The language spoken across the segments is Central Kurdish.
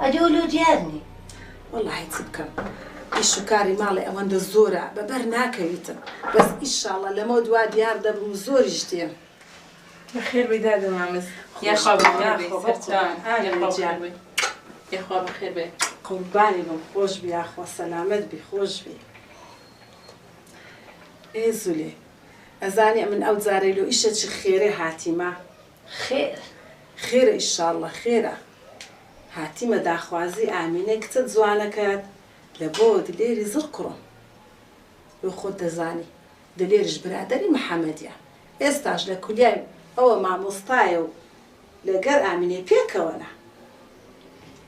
ئەدەولۆ دیارنی والله هیچ بکەم ئیش و کاری ماڵی ئەوەندە زۆرە بەبەر ناکەویتم بەس ئیشاڵڵا لەمە دوا دیار دەبم زۆریش دێم بەخێر بێ دادە مامز یاخوا بەخێر بێ قوربانی بم خۆش بی یاخوا سەلامەت بی خۆش بی ئێ زولێ ئەزانی من ئەو جارەی لۆ ئیشەکی خێرێ هاتیمە خێر خێرە ئیشاڵڵا خێرە هاتیمە داخوازی ئامینەی کچە جوانەکەت لە بۆ دلێری زڕ کوڕم لۆ خۆت دەزانی دلێرش برادەری محەممەدیە ئێستاش لە کولیای ئەوە مامۆستایە و لەگەر ئامینەی پێکەوەنا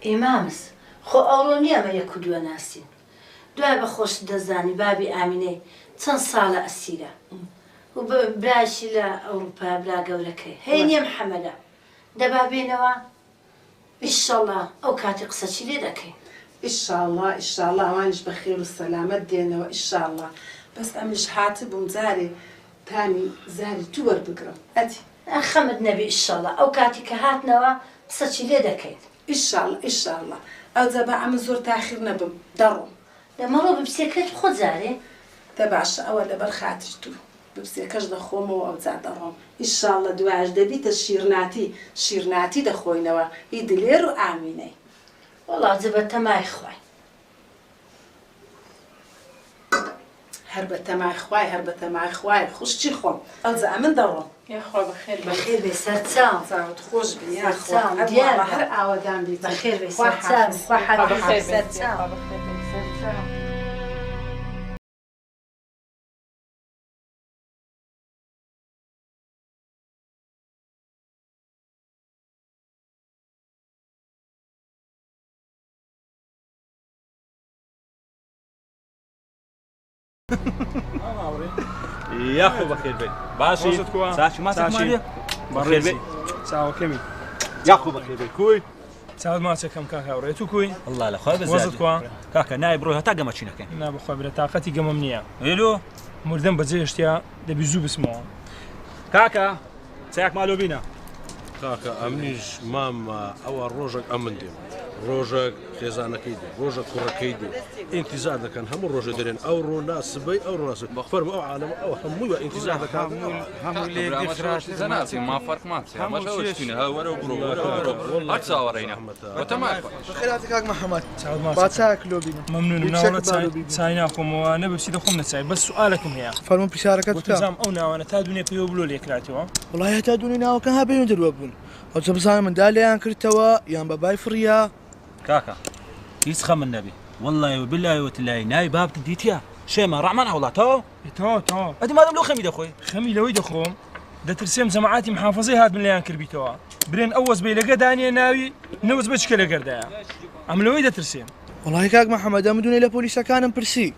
ئێمامز خۆ ئەوڕۆ نیە ئەمە یەک و دووە ناسین دوای بە خۆش دەزانی بابی ئامینەی چەند ساڵە ئەسیرە و براشی لە ئەوروپا برا گەورەکەی هەی نییە محەممەدە دەبا بێنەوە ئیشەڵڵا ئەو کاتی قسەچی لێ دەکەین ئیشاڵڵا ئیشاڵڵا ئەوانش بە خێر و سەلامەت دێنەوە ئیشاڵڵا بەس ئەمش هاتبووم جارێ تانی زاری تو وەربگرم ئەتی خەمت نەبی ئیشەڵڵا ئەو کاتی کە هاتنەوە قسەچی لێ دەکەیت ئیشاڵڵا ئیشاڵڵا ئەو جەبە ئەمە زۆر تاخیر نەبم دەڕۆم لەمەڕۆ بپسێکەت خۆ جارێ دە باشە ئەوە لەبەر خاتر تو بپسێکەش دەخۆمەوە ئەو جا دەڕۆم ئیشاڵڵا دوایش دەبیتە شیرناتی دەخۆینەوە ئی دلێر و ئامینەی وەڵا جبە تەمای خوای هەر بە تەمای خوای هەر بە تەمای خوای خوشتی خۆم ئەو جا ئەمن دەڕۆم یاخوا بەخێر بەخێر بێ سەرچاو چاوت خۆش بی سەرچاو دیارە هەر ئاوەدان بی بەخێر بێ سەرچاو خوا حەفیظ سەرچاو سەرچاو یاخۆ بەخێر بێت باشی ساچی ماچێک بەخێر بێت چاوەکەمی یاخۆ بەخێر بێت کوی چاوت ماچەکەم کاکاوڕێ تو کوی والله لە خۆی وەزت کووە کاکە نای بڕۆی هەتا گەمە چینەکەین نا بخوا برە تااقەتی گەمەم نییە هێلو مردم بەجێ شتیا دەبی زوو بسمەوە کاکە چاک مالۆ بینە کاکە ئەمنیش مامە ئەوە ڕۆژێک ئەمن دێم ڕۆژێک خێزانەکەی دێ ڕۆژە کوڕەکەی دێ ئینتیزار دەکەن هەموو ڕۆژە دەرێن ئەو ڕۆنا سبەی ئەو ڕاست بەخفەرم ئەو عالەمە ئەو هەمووی بە ئینتیزار دەکات هەموو لێ زەناسی مافەرق ماچێ ئەمەشتینە هەوەرە بڕۆ هەر چاوەڕێینە وەتەمای خێراتی کاک محەممەد چاوت ماچ با چاک لۆ بینم مەمنون ناوەڕە چای ناخۆمەوە نەبەسی دەخۆم نەچای بەس سوالێکم هەیە فەرموو پرسیارەکەت بکە بزانم ئەو ناوانە تا دونێ پێوە بلۆ لێکراتەوە وڵای هەتا دوونی ناوەکە هەبێن دەروە بوون ئەو چە بزانم من دالیان کردەوە یان بە بای فڕیا کاکە هیچ خەمن نەبی والله وبالله وتلای نای بابت دیتیا شێمە ڕەحمان هەوڵاتەوە تەواو ئەدی مادەم لەو خەمی دەخۆی خەمی لەوەی دەخۆم دەترسێم جەماعاتی محافظەی هات من لەیان کردیتەوە برێن ئەو وەزبەی لەگە دانیە ناوی نەوەز بچکە لەگەردایە ئەم لەوەی دەترسێم وڵای کاک محەممەد ئەم دوونی لە پۆلیسەکانم پرسی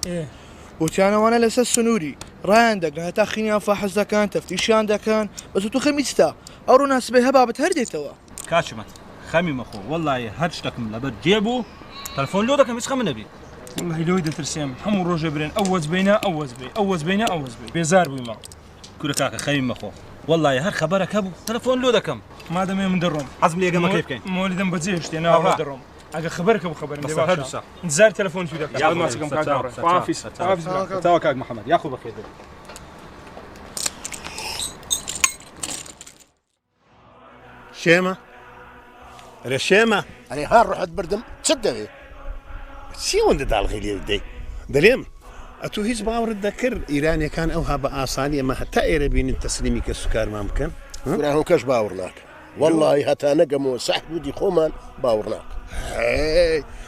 وتیانەوانە لەسەر سنووری ڕایان دەگرن هەتا خینیان فاحش دەکەن تەفتیشیان دەکەن بەس تو خەمی چتا ئەو ڕووناسبەی هەبابەت هەر دێتەوە کاچمەت خەمی مەخۆ والله هەر شتێکم لەبەر جێبوو تەلەفۆن لۆ دەکەم هیچ خەمە نەبی والله لەوەی دەترسێم هەموو ڕۆژێ برێن ئەو وەزبەینە ئەو وەزبەی ئەو وەزبەینە ئەو وەزبەی بێزار بوویمە کورە کاکە خەمی مەخۆ والله هەر خەبەرەکە بوو تەلەفۆن لۆ دەکەم مادەمێ من دەڕۆم حەزم لێ گەمەکەی بکەین مۆلیدەم بەجێ شتێ ناوە دەڕۆم ئەگە خبرکە بۆ خبرم انتظار تەلەفۆن تو دەکەم یا ماچەکەم کاکاوڕێ خواحافیز تاوا کاک محەممەد یاخۆ بەخێر بێت شێمە ئەرێ شێمە ئەرێ هەر ڕحت بردم چت دەوێت چی وەندە داڵغی لێ دەی دەرێم ئەتو هیچ باوەڕت دەکرد ئیرانیەکان ئەوها بە ئاسانی ئەمە هەتا ئێرە بینین تەسلیمی کە سوکارمان بکەن هەم کەش باوەڕ ناکە وەڵڵی هەتا نەگەمەوە سەحبودی خۆمان باوەڕ ناکە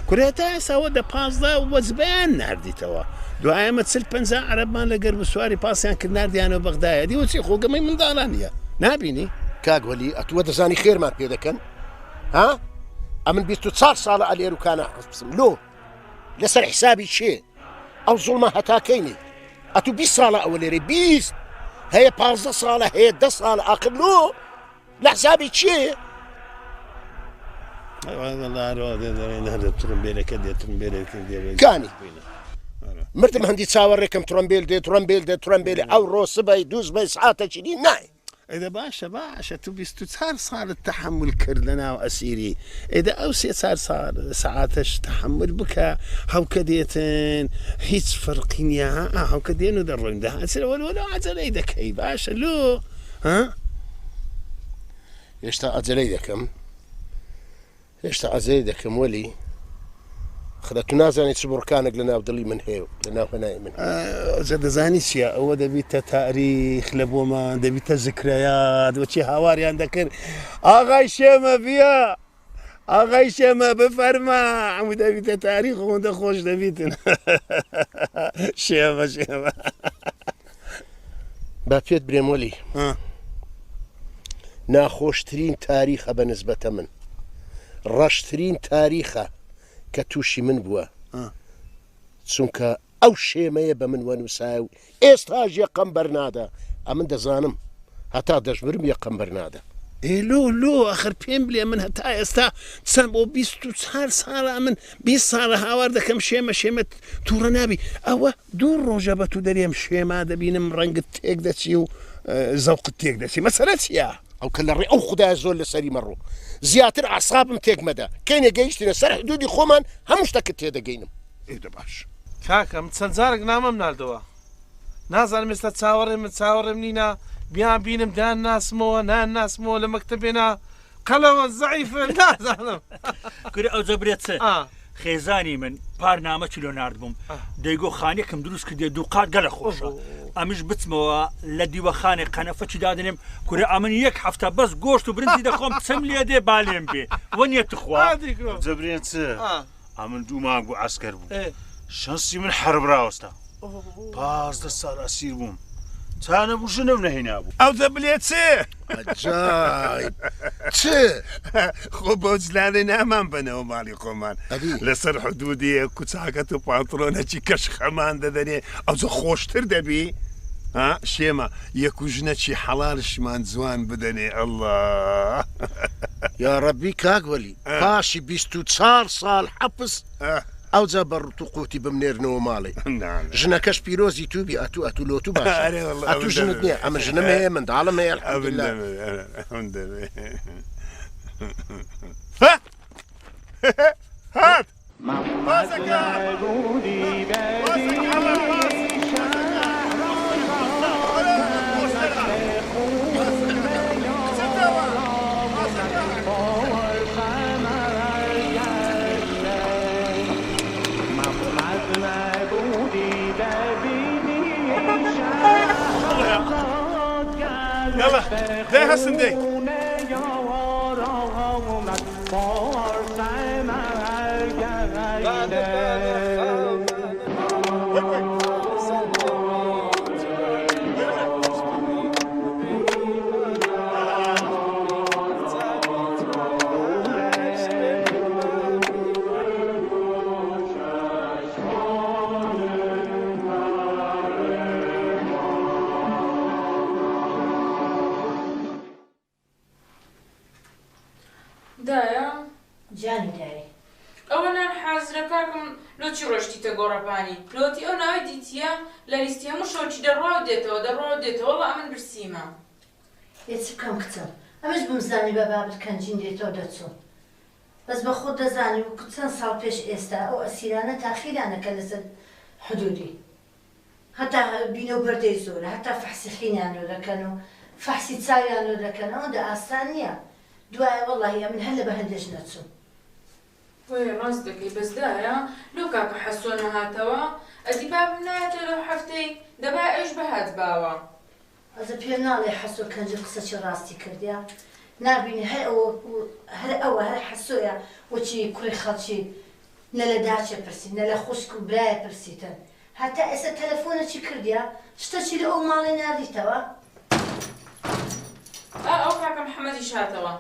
کورێ تا ئێساوە دە 15 وەزبیان نردیتەوە دوای ئەمە 40-50 عەرەبمان لەگەر بە سواری پاسیان کرد نردیانەوە بەغدایە دیوەچی خۆگەمەی منداڵان نیە نابینی کاگوەلی ئەتووە دەزانی خێرمان پێ دەکەن ها ئەمن 24 ساڵە ئەلێروکانە بسم لۆ لەسەر حسابی چێ ئەو زوڵمە هەتاکەینی ئەتو 20 ساڵە ئەوە لێرە 20 هەیە 15 ساڵە هەیە 10 ساڵە ئاخر لۆ لە حسابی چێ کانی مردم هەندی چاوەڕێکم ترۆمبیل دێ ترۆمبیل دێ ترۆمبیلی ئەو ڕۆ سبەی دووز بەی سعاتە چینی نای إذا باشا تو 24 صار التحمل كردنا وأسيري إذا أوسي صار ساعاتش تحمل بك هاو كديتن هيت فرقين يا هاو كدينو درون ده أسير ولا عزلي دك أي باشا لو ها يشتا عزلي دكم يشتا عزلي دكم ولي خذت نازاني سبركانك لنا بدلي من هيو لنا هنا من زاد زاني شيا او دبيت تاريخ لبوما دبيت ذكريات وشي هواري عندك اغاي شيما بيا اغاي شيما بفرما عم دبيت تاريخ وند خوش دبيت شيما بابيت بريمولي ناخوشترين تاريخ بالنسبة من رشترين تاريخه كتوشي من بوا چونکە ئەو شێمەیە بە من وەنووساو ئێستاژ یەقەم بەرنادە ئەمن دەزانم هەتا دەژمرم یەقەم بەرنادە لۆ ئەخر پێم بڵێ من هەتا ئێستا چەند بۆ 24 ساڵە من 20 ساڵە هاوار دەکەم شێمە تووڕە نابی ئەوە دوو ڕۆژە بە تو دەرێم شێما دەبینم ڕەنگت تێک دەچی و زەوقت تێک دەچی مەسەلە چییە؟ ئەو کە لە ڕێ ئەو خودای زۆر لەسەری مەڕۆ زیاتر عسابم تێک مەدە کەینە گەیشتینە سەر حدودی خۆمان هەموو شتەکە تێدەگەینم ئێدە باش کاکەم چەند جارێک نامەم ناردەوە نازانم ئێستا چاوەڕێم نینە بیان بینم دان ناسمەوە لە مەکتەبێنە قەلەوە زەعیفە نازانم کورە ئەو جەبرێت چ خێزانی من پارنامە چلۆ ناردبووم دەیگۆ خانێکم دروست کردێ دوو قات گەلە خۆشە ئەمیش بچمەوە لە دیوەخانێک قەنەفەچی دادنێم کورە ئەمن یەک هەفتە بەس گۆشت و برنجی دەخۆم چەم لێ دێ بالێم بێ وەنیە تخوا جەبرێت چ ئەمن دوو مانگ بوو عەسکەر بوو شەنسی من حەربراوەستە 15 ساڵ ئەسیر بووم چانە بوو ژنم نەهێنا بوو ئەو دەبلێت چێ عجایب چ خۆ بۆ جلانێ نامان بنەوە ماڵی خۆمان لەسەر حدودی کوچاکەت و پانتڕۆنەکی کەش خەمان دەدەنێ ئەوجە خۆشتر دەبی شێمە یەک و ژنەکی حەڵالشمان جوان بدەنێ ئەڵڵا یا ڕەبی کاکوەلی پاشی 24 ساڵ حەبس ئەوجا بەڕوت و قوتی بمنێرنەوە ماڵێ ژنەکەش پیرۆزی توبی ئەتو لۆتو باش ئەتو ژنت نییە ئەمە ژنم هەیە منداڵم هەیە هات يلا ده هستن دي گۆڕەپانی لۆتی ئەو ناوی دیتیە لە لیستی هەموو شەوکی دەڕوا دێتەوە وەڵا ئەمن برسیمە هێچ بکەم کچم ئەمەش بمزانی بە بابت کەنجین دێتەوە دەچوو بەس بە خۆت دەزانی و چەند ساڵ پێش ئێستا ئەو ئەسیرانە تاخیرانەکە لەسەر حدودی هەتا بینە و بەردەی زۆرە هەتا فەحسی خینیان لۆ دەکەن و فەحسی چاویان لۆ دەکەن ئەوەندە ئاسان نییە دوایە وەڵڵاهی ئەمن هەر لە بەهەندێش نەچوو وای ڕاست دەکەی بەسدایە لۆ کاکە حەسۆ نەهاتەوە ئەدی بابم نایەتەوە لەو هەفتەی دەبا ئەوش بەهات باوە ئەزە پێ ناڵێ حەسۆ کەنجە قسەی ڕاستی کردیا نابینی هەر ئەوە هەر حەسۆیە وەچی کوڕی خەڵکی نە لە داچێ پرسی نە لە خوشک و برایە پرسیتن هەتا ئێستا تەلەفۆنەکی کردیا شتەکی لە ئەو ماڵی نادیتەوە ئەو کاکە محەممەدی شاتەوە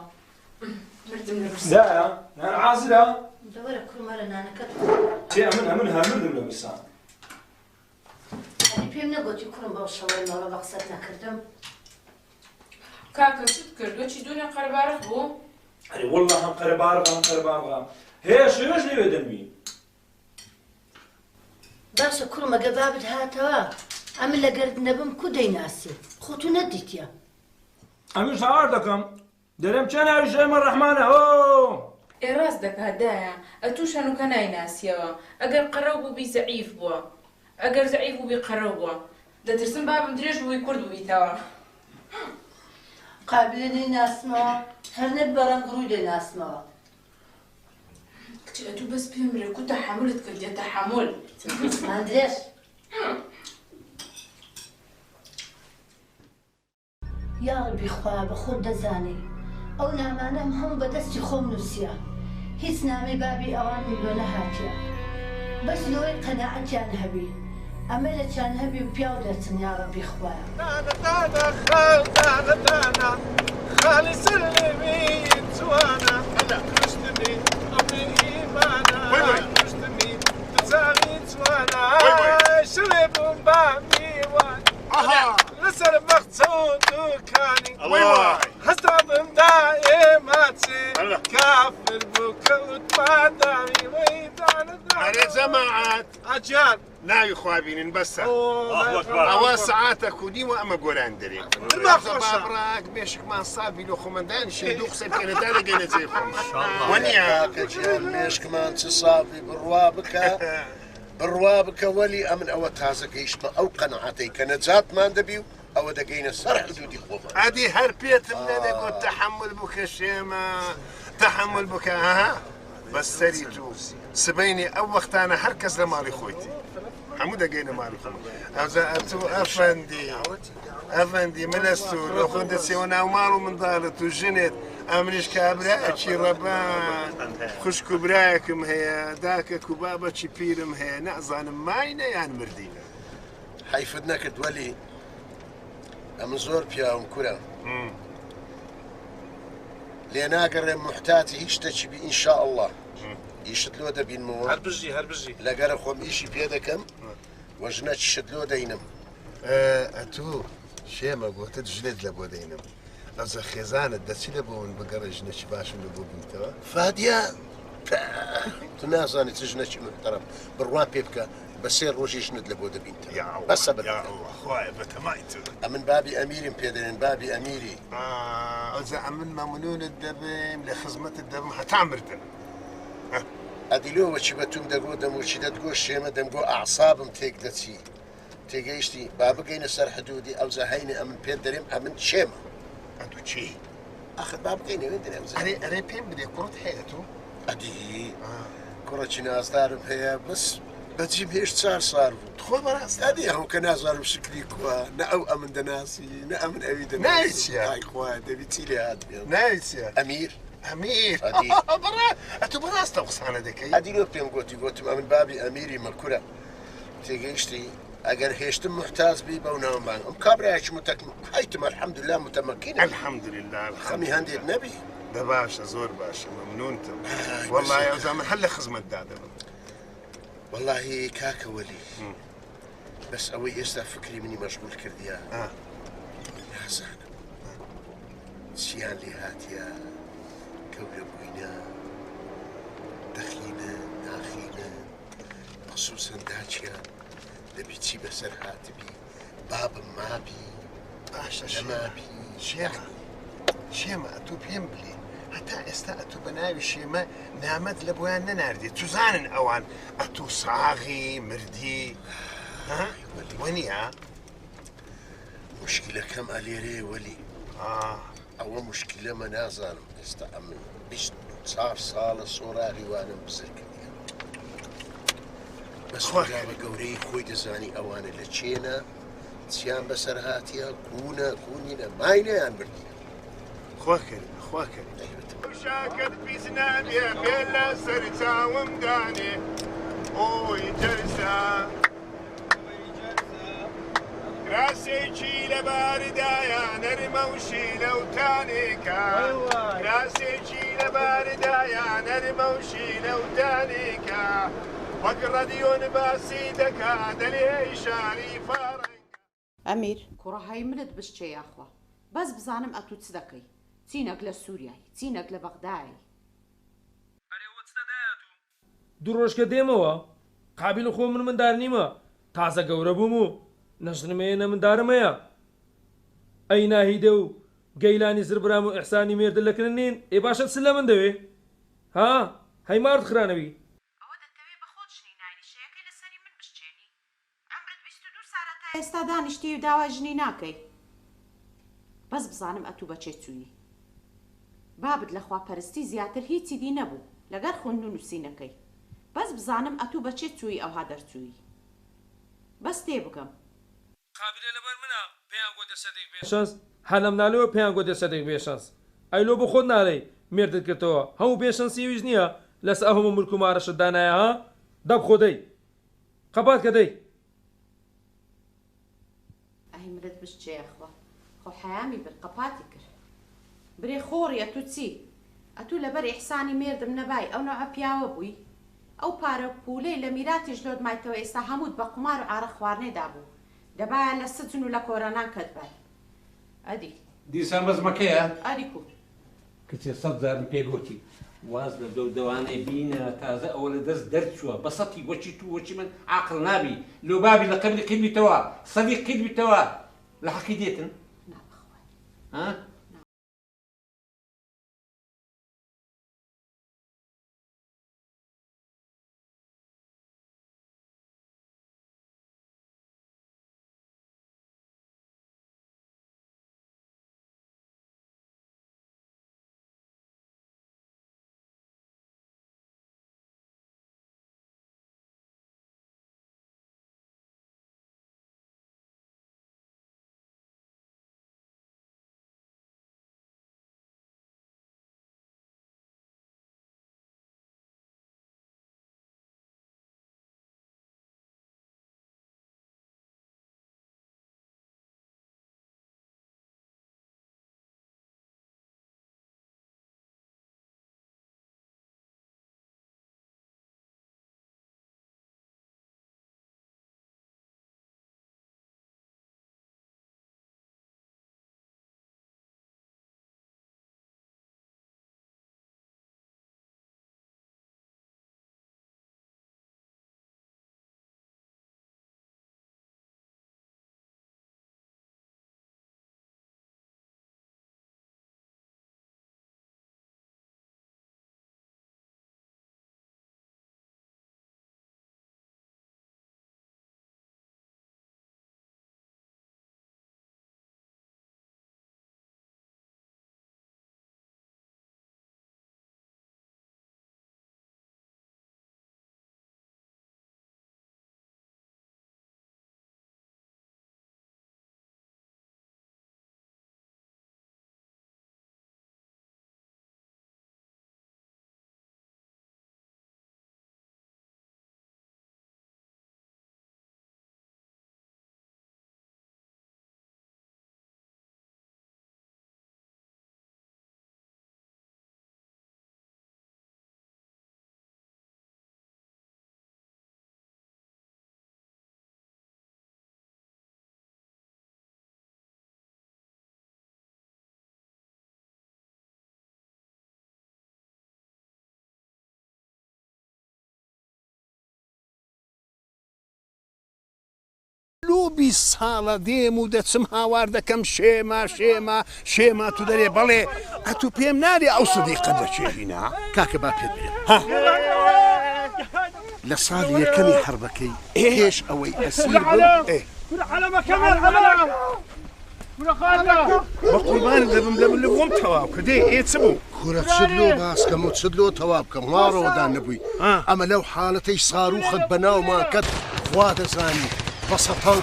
مردم لە برسی دایە نان عازرە دەوەرە کوڕمەرە نانەکەت چێ ئەمن هەمردم لە برسان ئەدی پێم نەگوتی کوڕم بەو شەوەی ماڵە بە قسەت نەکردم کاکە چت کرد وەچی دوونێ قەربارق بوو ئەرێ وەڵڵا هەم قەرەبارغا هەیە شێوەش لێوێ دەموی باشە کوڕم ئەگە بابت هاتەوە ئەمن لەگەرت نەبم کو دەیناسی خۆ تو نەدیتیە ئەمیش هاوار دەکەم دەرێم چێ ناوی شەیمە ڕەحمانە هۆ ڕاست دەکات دایە ئەتوو شەنوکە نایناسیەوە ئەگەر قەرەو بووبی زەعیف بووە ئەگەر زەعیف بووبی قەرەو بووە دەترسم بابم درێژ بووی کورد بوویتەوە قابلە نەیناسمەوە هەرنێ بەڕەنگ ڕووی دەیناسمەوە کچی ئەتوو بەس پێم برێ کو تەحەمولت کردێ تەحەمول زمان درێژ یا ڕەبی خوا بە خۆت دەزانی ئەو نامانەم هەموو بەدەستی خۆم نووسیە هیچ نامەی بابی ئەوان لۆ نەهاتیە بەس لۆی قەناعەتیان هەبی ئەمە لە چیان هەبی و پیاو دەچن یا ڕەبی خوایە خالی سلمی جوانە کوشتنی ئەمری ئیمانە کوشتنی دزانی جوانە شەوێ بووم با میوان لەسەر بەخچە و دووکانی هەستا بم دا ئێمە چێ کافر بوو کەوتما داوی وەی ئەرێ جەماعەت ئاجیان ناوی خوابینن بەسە ئەوە سەعاتە کودی و ئەمە گۆران دەرێ بابڕاک مێشکمان سابی لە خۆمەندانیشی دوو قسە بکەنەدا لەگەنە جێ خۆم وەنیە کەچیان مێشکمان چ سابی بڕوا بکە بڕوا بکە وەلی ئەمن ئەوە تازە گەیشتمە ئەو قەنەعەتەی کە نەجاتمان دەبی و ئەوە دەگەینە سەر حدودی خۆمان ئەدی هەر پێتم نەدەگوت تەحەمل بکە شێمە تەحەمل بکە بەسەری تو سبەینی ئەو وەختانە هەر کەس لە ماڵی خۆیتی هەموو دەگەینە ماڵی خۆم ئەوزە ئەتو ئەفەندی منەست و لە خۆ دەچێەوە ناو ماڵ و منداڵت و ژنێت ئەمریش کابرا ئەچی ڕەبان خوشک و برایەکم هەیە داکەک و بابەچی پیرم هەیە نەزانم ماینە یان مردی حیفت نەکرد وەلی ئەمە زۆر پیاوم کورە لێ ناگەڕێم محتاتی هیچ شتێکی بی ئینشاء الله ئیشت لۆ دەبینمەوە هەر لەگەرە خۆم ئیشی پێ دەکەم وەژنە چیشت لۆ دەینم ئەتوو شێمە گۆتت ژنێت لە بۆ دەینم ئەوزە خێزانت دەچی لە بۆ من بگەڕە ژنەکی باشم لە بۆ بینیتەوە فادیا تو نازانی چ ژنەکی محتەرەم بڕوان پێ بکە بە سێ ڕۆژی ژنت لە بۆ دەبینیتەوە بەسە بەخوایە بەتەمای تو ئەمن بابی ئەمیرم پێدەێن بابی ئەمیری ئەوزە ئەمن مەمنونت دەبێم لە خزمەتت دەبم هەتا مردن ئەدیلۆوە چی بەتوم دەگۆ دەموچی دەتگۆ شێمە دەمگۆ ئاعسابم تێک دەچی تێگەیشتی با بگەینە سەر حدودی ئەوزە هەینێ ئەمن پێ دەرێم ئەمن شێمە ئەتو چی ئەخت با بگەینەوێ دەرێم ئەرێ پێم بدێ کوڕت هەیە تو ئەدی کوڕەکی نازدارم هەیە بەس بەجیم هێشت 4 ساڵ بوو خۆ بەڕاستادی هەو کە نازانم شکلی کووە نە ئەو ئەمن دەناسی نە ئەمن ئەوی دەناسی خوا دەبی چی لێ هات بێ ناویچە ئەمیر ئەمیر ئەتو بەڕاستە قسانە دەکەی ئەدیلۆ پێم گوتم ئەمن بابی ئەمیری مەکورە تێگەیشتی ئەگەر هێشتم محتاج بی بەو ناومان ئەم کابراایکی هەیتم الحەمدولله متەمەکین الحەمدولله خەمی هەندێک نەبی دە باشە زۆر باشە مەمنونتم وەڵڵای ئەوزە من هەر لە خزمەتدا دەبم والله کاکە وەلی بەس ئەوەی ئێستا فکری منی مەشغول کردیە نازانم چیان لێ هاتیە گەورە بووینە دەخینە ناخینە خصوصەن داچیان دەبی چی بەسەر هاتبی بابم مابی باشە نەمابی شێمە ئەتوو پێم بڵێ هەتا ئێستا ئەتوو بە ناوی شێمە نامەت لە بۆیان نەناردێت توزانن ئەوان ئەتوو ساغی مردی وەنیە مشکلەکەم ئەلێرێ وەلی ئەوە مشکلەمە نازانم ئێستا ئەمن 24 ساڵە سۆراغی وانم بزر کردیە بەس بە گەورەی خۆی دەزانی ئەوانە لە چێنە چیان بەسەر هاتیە کوونینە ماینەیان بردیە خوا کرد شاکت پیس نابێ پێ لە سەر چاوم دانێ ئۆی جەرسە کراسێکی لە باردایە نەرمە و شیلەوتانێکە کراسێکی لە باردایە نەرمە و شیلەوتانێکە وەک ڕەدیۆن باسی دەکا دەلێ ئیشاری فارەنگ ئەمیر کوڕەهای منت بشتێ یاخوا بەس بزانم ئەتوو چ دەکەی چینەک لە سووریایی چینەک لە بەغدایی دوو ڕۆژکە دێمەوە قابل خۆ من مندار نیمە تازە گەورە بووم و نەژنمەیە نەمندارمەیە ئەی ناهیدە و گەیلانی زربرام و ئیحسانی مێردە لەکردن نین ئێ باشە چ لە من دەوێ ها هەیمارد خرانەوی ئەوە دەتەوێت بە خۆت ژنی نانی شەیەکەی لەسەری من بشتێنی ئەمرت 22 ساڵە تا ئێستا دانیشتی و داوای ژنی ناکەی بەس بزانم ئەتوو بەچێ چووی بابت لە خواپەرستی زیاتر هیچی دی نەبوو لەگەر خوێندن و نووسینەکەی بەس بزانم ئەتوو بەچێ چووی ئەوها دەرچووی بەس تێ بکەم قابلە لەبەر منە پێیان گۆ دەسەدەی بێشەنس هەلەم نالەوە پێیان گۆ دەسەدەی بێشەنس ئەیلۆ بۆ خۆت ناڵێ مێردت کردەوە هەموو بێشەنسیویش نییە لەسەر هەموو ملک و مارەشت دانایە ها دەب خۆدەی قەبات کە دەی ئەهیمرت بشتێخوا خۆ حەیامی بر قەپاتی کرد برێ خۆڕی ئەتوو چی ئەتوو لەبەر ئیحسانی مێردم نەبای ئەو نەوە پیاوە بووی ئەو پارە پولەی لە میراتیش لۆت مایتەوە ئێستا هەمووت بە قمار و ئارە خواردنێدا بوو دەبایە لە سجن و لە کۆرانان کەت بای ئەدی دیسان بەزمەکەیە ئەریکو کچێ 100 جارم پێگوتی واز لە دەوانەی بینە تازە ئەوە لە دەست دەرچووە بە سەتی وەچی تو وەچی من عاقڵ نابی لۆ بابی لە قبلی کردیتەوە سەدی کردیتەوە لە حەقی دێتن لۆ 20 ساڵە دێم و دەچم هاوار دەکەم شێما تو دەرێ بەڵێ ئەتو پێم نارێ ئەو سدیقە دەچێژینا کاکە با پێت برێ لە ساڵی یەکەمی حربەکەی پێش ئەوەی ئەسیر بە قوربان دەبم لە بۆم تەواو کە دێ ئێ چ بوو کورە چ لۆ باسکەم و چ لۆ تەواو بکەم وڵاڕەوەدا نەبووی ئەمە لەو حاڵەتەی ساروخت بەناومان کەت خوا دەزانی بە سەتاو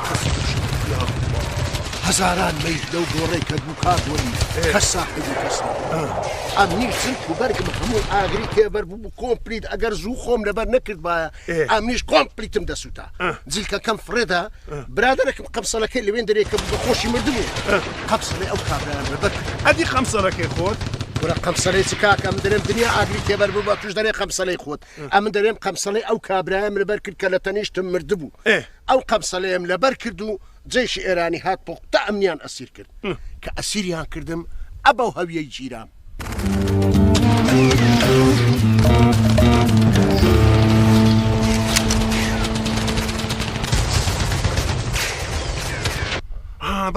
هەزاران مەیل لەو گۆڕەی کە بوو کاتوەری کەس ساحبی کەس ئەمنیش چرک و بەرگم هەموو ئاگری تێبەر بوو کۆمپلیت ئەگەر زوو خۆم لەبەر نەکرد باە ئەمنیش کۆمپلیتم دەسووتا جیلکەکەم فرێدا برادەرێکم قەمسەڵەکەی لەوێن دەرێکە بە خۆشی مردبوو قەمسەڵی ئەو کابرایان لەبەر ئەدی قەمسەڵەکەی خۆت وەرە قەمسەڵەی چ کاکە ئەم دەرێم دنیا ئاگری تێبەر بوو بە توش دەرێ قەمسەڵەی خۆت ئەمن دەرێم قەمسەڵەی ئەو کابرایم لەبەر کرد کە لە تەنیشتم مردبوو ئەو قەمسەڵەیەم لەبەر کرد و جێشی ئێرانی هات پۆقتا ئەمنیان ئەسیر کرد کە ئەسیریان کردم ئەبەو هەویەی گیرام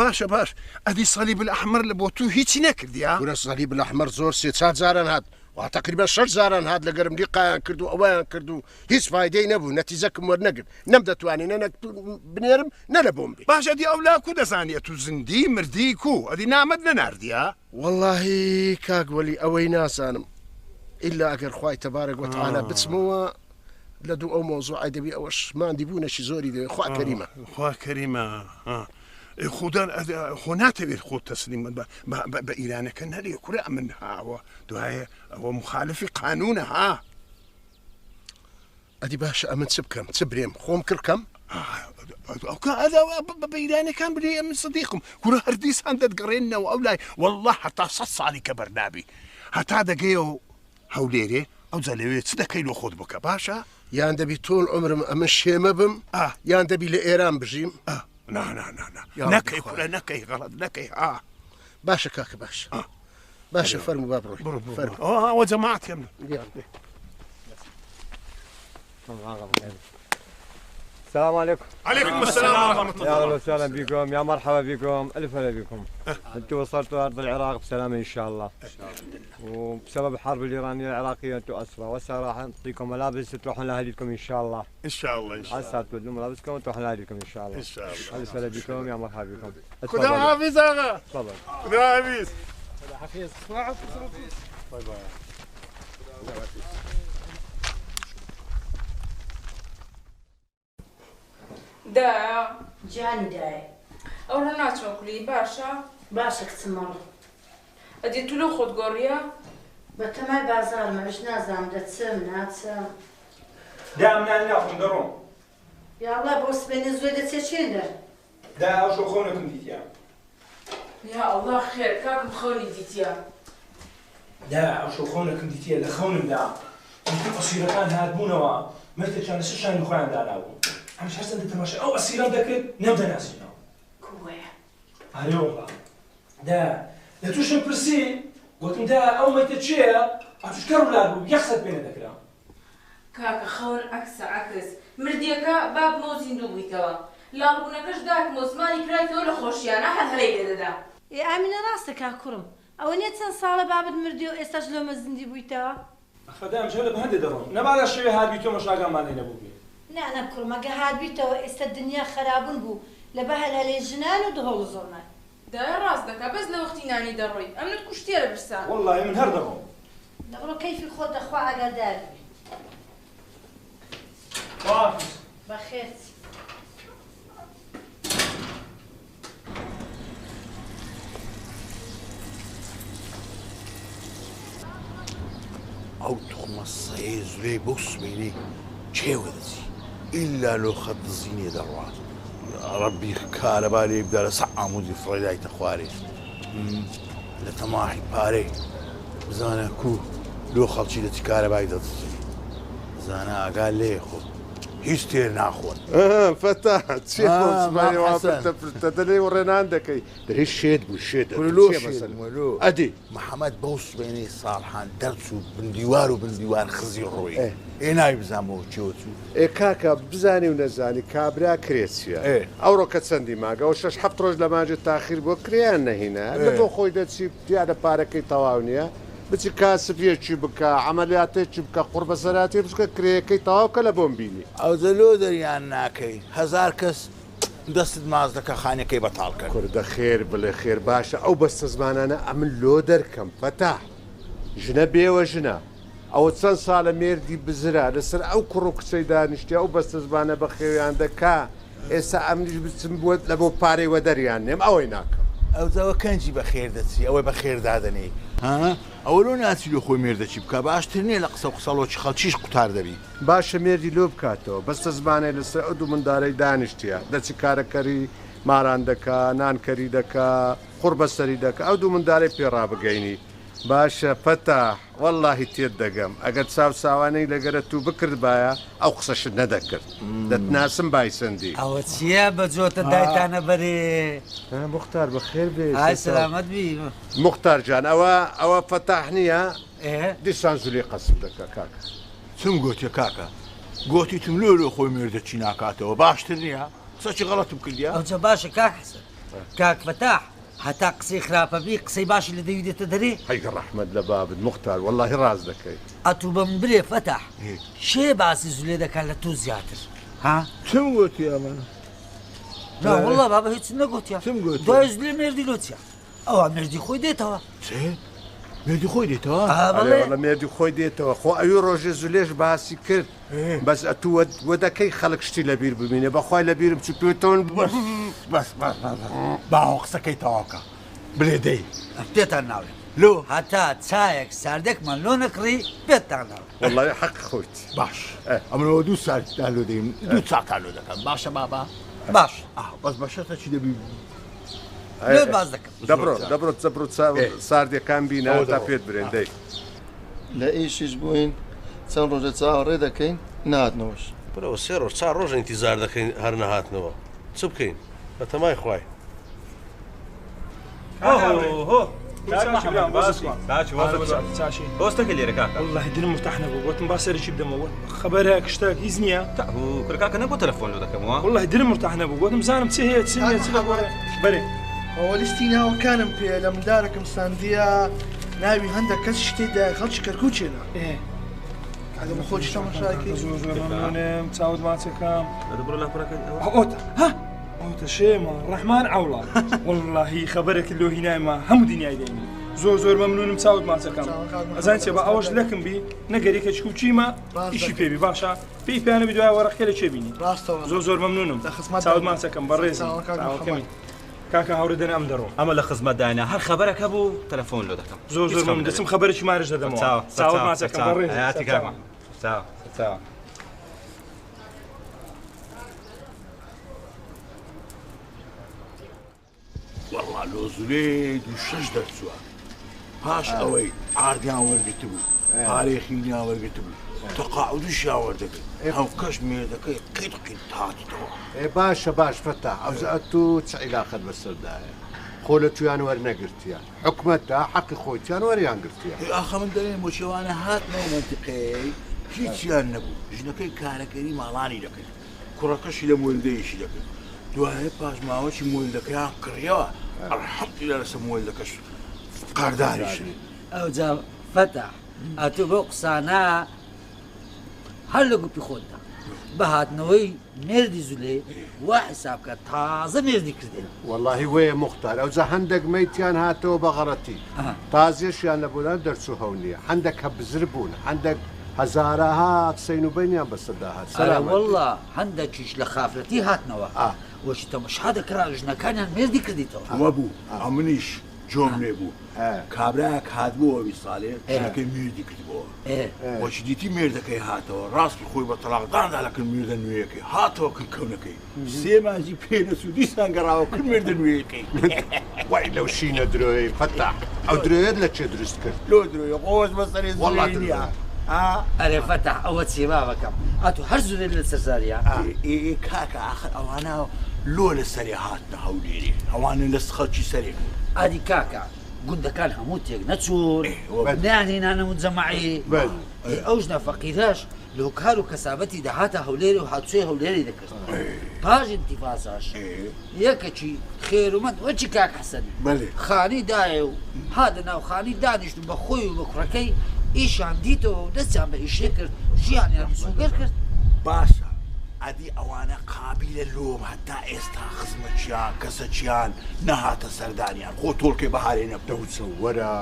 باشە باش ئەدی سەلیب الأحمر لە بۆ تو هیچی نەکردی ها گورە سەلیب الأحمر زۆر 300 جاران هات و تقریبا 6 جاران هات لە گەرملی قایان کرد و ئەویان کرد و هیچ فایدەی نەبوو نەتیجەکەم وەرنەگرت نەم دەتوانین نە بنێرم نە لە بۆم بێ باش ئەدی ئەولا کو دەزانێت تو زندی مردی کو ئەدی نامەد نەناردی ها واللهی کاگوەلی ئەوەی نازانم إلا ئەگەر خوای تەبارەک وتعالە بچمەوە لە دوو ئەو مۆزوعی دەبی ئەوەش ماندی بوونەشی زۆری دەوێت خوا کەریمە خوا کەریمە خودان خۆ ناتەوێت خۆت تەسلیم بە ئیرانەکە نەرێ کورە من هاوە دوایە ئەوە مخالفی قانونە ها ئەدی باشە ئەمن چ بکەم چ برێم خۆم کردکەم بە ئیرانەکان برێ من سەدیقم کورە هەردیسان دەتگەڕێنەوە ئەو لای والله هەتا 100 ساڵی کە بەرنابی هەتا دەگەیەوە هەولێرێ ئەو جەلەوێت چ دەکەی لۆ خۆت بکە باشە یان دەبی تۆڵ عمرم ئەمە شێمە بم یان دەبی لە ئێران بژیم نەکەی کورە نەکەی غەڵەت نەکەی ها باشە کاکە باشە باشە فەرموو با بڕۆی ئەوە جەماعەتێم السلام عليكم. عليكم السلام ورحمة الله. يا أهلا وسهلا بكم يا مرحبا بكم ألف هلا بكم. أنتم وصلتوا أرض العراق بسلامة إن شاء الله. وبسبب الحرب الإيرانية العراقية أنتم أسرى وهسه راح نعطيكم ملابس تروحون لأهليكم إن شاء الله. إن شاء الله إن شاء الله. هسه تبدلون ملابسكم وتروحون لأهليكم إن شاء الله. إن شاء الله. ألف هلا بكم يا مرحبا بكم. خدا حافظ آقا. تفضل. خدا حافظ. خدا حافظ. باي باي. دا جانی دایە ئەوڕە ناچۆکلی باشە باشە کچمەڵ ئەدی تو لە خۆت گۆڕیە بە تەمای بازارمەش نازانم دەچم ناچم دامنان ناخۆم دەڕۆم یاڵا بۆ سبێنێ زۆی دەچێت چێندە دا ئەو شۆخۆنەکەم دیتیا یا ئەڵڵا خێر کاکم خەونی دیتیا دا ئەو شۆخۆنەکەم دیتیە لە خەونمدا ئەسیرەکان هاتبوونەوە مرتێکیان لە شانی خۆیان دانابوو ئەمش هەستن تەماشا ئەو ئەسیرەم دەکرد نەمدەناسینەوە کوێیە ئارێ وەڵڵا دا لە تووشم پرسی گوتم دا ئەو مەیتە چێە ئەتوش کەڕ ولار بوو یەخ سەد پێنە دەکرا کاکە خەون عەکسە عەکس مردیەکە با بنۆ زیندوو بوویتەوە لاڵبوونەکەش داکمە زمانی کرایتەوە لە خۆشییانە هەر هەلەی لێدەدا ئێ ئامینە ڕاستە کاکوڕم ئەوە نییە چەند ساڵە بابت مردی و ئێستاش لۆمە زیندی بوویتەوە خەدام ژە لە بەهەندێ دەڕۆم نەبارە شەوێ هاتبی تۆمەش ناگەمانەی نەبوو بێ نانە کوڕمەگە هاتبیتەوە ئێستا دنیا خەرابون بوو لە بەهەلا لێ ژنان و دهۆڵ زۆرمان دای ڕاست دەکا بەس لە وەختی نانی دەڕۆی ئەمنت کوشتێ لە برسان وەڵڵاهی من هەر دەڕۆم دەڕۆ کەیفی خۆت دەخوا ئاگادار بەخێر ئەو توخمە سەیە زورەی بۆ سوێنەی چێوە دەچی ئیلا لۆ خەت دزینێ دەڕوات ڕەبی کارەبا لێ بدە لە سە ئاموزی فڕێدایتە خوارێ لە تەماحی پارەی بزانە کو لۆ خەڵکی لە چی کارەبای دەدزی بزانە ئاگا لێ خۆ هیچ تێر ناخۆن فەتا چێ پرتە دەلێ و ڕێنان دەکەی دەهێ شێت بوو شێتە ئەدی محەممەد بەو سوێنەی ساڵحان دەرچوو بندیوار و بندیوار خزی ڕۆی ئێ ناوی بزانەوە چێوە چوو ئێ کاکە بزانی و نەزانی کابرا کرێچیە ئەوڕۆکە چەندی ماگەەوە 6 ڕۆژ لە ماجە تاخیر بۆ کریان نەهینە لە بۆ خۆی دەچی دیارە پارەکەی تەواو نییە بچی کاسبیەکی بکە عملیاتێکی بکە قوڕ بەسەراتی بچکە کرێەکەی تەواوکە لە بۆم بینی ئەو دەلۆ دەریان ناکەی 1000 کەس دەستت ماز دەکە خانەکەی بەتاڵکە کوردە خێر بڵێ خێر باشە ئەو بەستە زمانانە ئەمن لۆ دەرکەم فەتا ژنە بێوە ژنە ئەوە چەند ساڵە مێردی بزرا لەسەر ئەو کوڕ و کچەی دانیشتی ئەو بەستە زمانە بە خێویان دەکا ئێستا ئەمنیش بچم بووە لە بۆ پارەی وەدەریان نێم ئەوەی ناکەم ئەو جاوە کەنجی بە خێر دەچی ئەوەی بە خێر دادەنێ ئەوە لۆ ناچی لە خۆی مێردەچی بکە باشتر نییە لە قسە و قسەڵۆکی خەڵکیش قوتار دەبی باشە مێردی لۆ بکاتەوە بەستە زمانەی لەسەر ئەو دوو مندارەی دانیشتیە دەچی کارەکەری ماران دەکا نانکەری دەکا قوڕ بەسەری دەکە ئەو دوو مندارەی پێڕابگەینی باشە فەتاح وەڵڵاهی تێت دەگەم ئەگەر چاو ساوانەی لەگەرە تو بکرد باە ئەو قسەشت نەدەکرد دەتناسم بایسەندی ئەوە چییە بە جۆتە دایتانە بەرێ مختار بە خێر بێ سلامەت بی مختار جان ئەوە فەتاح نییە دیسان زولی قەسم دەکە کاکە چم گوتیە کاکە گوتی تم لۆ خۆی مێردەچی ناکاتەوە باشتر نییە قسەی غەڵەتم کردیا ئەوجە باشە کاک حەسەن کاک فتاح هەتا قسەی خراپە بی قسەی باشی لە دەویدێتە دەرێ هەیگە ڕەحمەت لە بابت مختار واللهی ڕاز دەکەیت ئەتوو بەم برێ فتاح شێ باسی زولێ دەکات لە تۆ زیاتر ها چم گوتی ئەمە والله بابا هیچ نەگوتیا دوای زولێ مێردی لۆچیا ئەوە مێردی خۆی دێتەوە چێ مێردی خۆی دێتەوە بەڵێ مێردی خۆی دێتەوە خۆ ئەوی ڕۆژێ زولێش باسی کرد بەس ئەتو وە دەکەی خەڵک شتی لەبیر ببینێ بەخوای لەبیرم چ پێتەوە بەس باوە قسەکەی تەواوکە بلێ دەی پێتان ناوێت لۆ هەتا چایەک ساردێکمان لۆ نەکڕی پێتان ناوێت والله حەق خۆیت باش ئەمەوە دوو ساردتا لۆ دەیم دوو چاکان لۆ دەکەم باشە بابا باش بەس بەشەتە چی دەبی لێ باز دەکەم دەبڕۆ ساردەکان بینە تا پێت برێن دەی لە ئیشیش بووین چەند ڕۆژە چاوەڕێ دەکەین نهاتنەوەش برەوە سێ ڕۆژ چار ڕۆژ ئینتیزار دەکەین هەر نەهاتنەوە چ بکەین بە تەمای خوای هۆستەکە لێرە کاکە والله دلم مرتاح نەبوو گوتم با سەرکی بدەمەوە خەبەرێک شتێک هیچ نییە کاکە نەبوو تەلەفۆن لۆ دەکەمەوە والله دلم مرتاح نەبوو گوتم زانم چ هەیە چ بەرێ ئەوە لیستی ناوەکانم پێ لە مندارێکم ساندیە ناوی هەندێک کەس شتێدا خەڵکی کەرکوچێنە ئەگە بە خۆی شتەمە شاکی زۆر مەمنونم چاوت ماچەکەم بڕۆ لاپەڕەکەت ئەوتە شێمە ڕەحمان عەوڵا واللهی خەبەرێکی لۆ هینایمە هەموو دنیای دەینی زۆر مەمنونم چاوت ماچەکەم ئەزان چێ بە ئەوەش لەکم بی نەگەری کەچکو چیمە ئیشی پێبی باشە پێی پیانە بی دوای وەرەقەکە لە چێ بینی زۆر مەمنونم چاوت ماچەکەم بەڕێزم کاکە هاوردن ئەم دەڕۆ ئەمە لە خزمەتدایە هەر خەبەرەکە بوو تەلەفۆن لۆ دەکەم زۆر مەمنون دەچم خەبەرێکی مارش دەدەمەوە چاوت ماچەکەم بەڕێز هاتی کاکە چاو والله لۆ زولێ دوو شەش دەرچووە پاش ئەوەی ئاردیان وەرگرت بوو پارێخینیان وەرگرت بوو تەقاعودیشیان وەردەگرت هەو کەش مێردەکەی قیت هاتیتەوە باشە باش فەتا ئەوزە تو چ عیلاقەت بەسەردایە خۆ لە تویان وەرنەگرتیە حکومەتدا حەقی خۆیان وەریان گرتیە ئاخە من دەڵێن بۆچێوانە هاتنەوە منتیقەی هیچیان نەبوو ژنەکەی کارەکەری ماڵانی دەکرد کوڕەکەشی لە مۆلدەیەشی دەکرد دوایە پاش ماوەی مۆلدەکەیان کڕیەوە ئەڵحەمدولیلا لەسەر مۆلدەکەش قارداریشن ئەو جا فەتح ئەتوو بۆ قسانە هەر لە گوپی خۆتدا بە هاتنەوەی مێردی زولێ وا حسابکە تازە مێردی کردێن واللهی وەیە مختار ئەوجا هەندێک مەیتیان هاتەوە بە غەڕەتی تازیێشیان لەبوونان دەرچوو هەو نییە هەندێک کە بزر بوون هەندێک هەزارەها قسەین و بینیان بەسەردا هات والله هەندێکیش لە خافرەتی هاتنەوە وەشی تەمەشا دەکرا ژنەکانیان مێردی کردیتەوە ئەوە بوو ئەمنیش جۆم لێ بوو کابراەک هاتبووە ویساڵێ ژنەکەی مێردی کردبەوە وەچی دیتی مێردەکەی هاتەوە ڕاستی خۆی بە تەلاقداندا لەکرد مێردە نوێیەکەی هاتەوە کرد کەونەکەی سێ مانجی پێنەچوو دیسان گەڕاوە کرد مێردە نوێیەکەی وای لەو شینە درۆی فەتاح ئەو درۆیت لە چێ دروست کرد لۆ درۆیە خۆش بەسەری زوڵینیە ئەرێ فەتاح ئەوە چێ بابەکەم ئەتوو هەر زورێ لە سەرزاریە کاکە ئاخر ئەوانە لۆ لە سەری هاتنە هەولێری ئەوانە لە خەڵکی سەرێک ئادی کاکە گوندەکان هەموو تێک نەچوون نیانێنانەمون جەماعی ئەو ژنە فەقیرەش لۆ کار و کەسابەتی دەهاتە هەولێری و هاتووی هەولێری دەکرد پاش ئینتیفازاش یەکەکی خێرومەند وەچی کاک حەسەن خانی دایە و هادە ناو خانی دانیشت بە خۆی و بە کوڕەکەی ئیشان دیتەوە و دەستیان بە ئیشێ کرد ژیانیان سوگەر کرد باشە ئەدی ئەوانە قابلە لۆم هەتا ئێستا خزمەتچیان کەسەچیان نەهاتە سەردانیان خۆ تۆڵکێ بەهارێ نەبدەوچە وەرە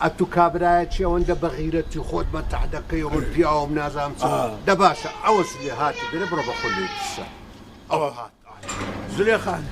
ئەتو کابرایەتی ئەوەندە بەغیرەتی خۆت بە تەحدەکەی و من پیاوم نازام چ دە باشە ئەوەش لێ هاتی بێنە بڕۆ بە خۆ لێ ئەوە هات زولێ خان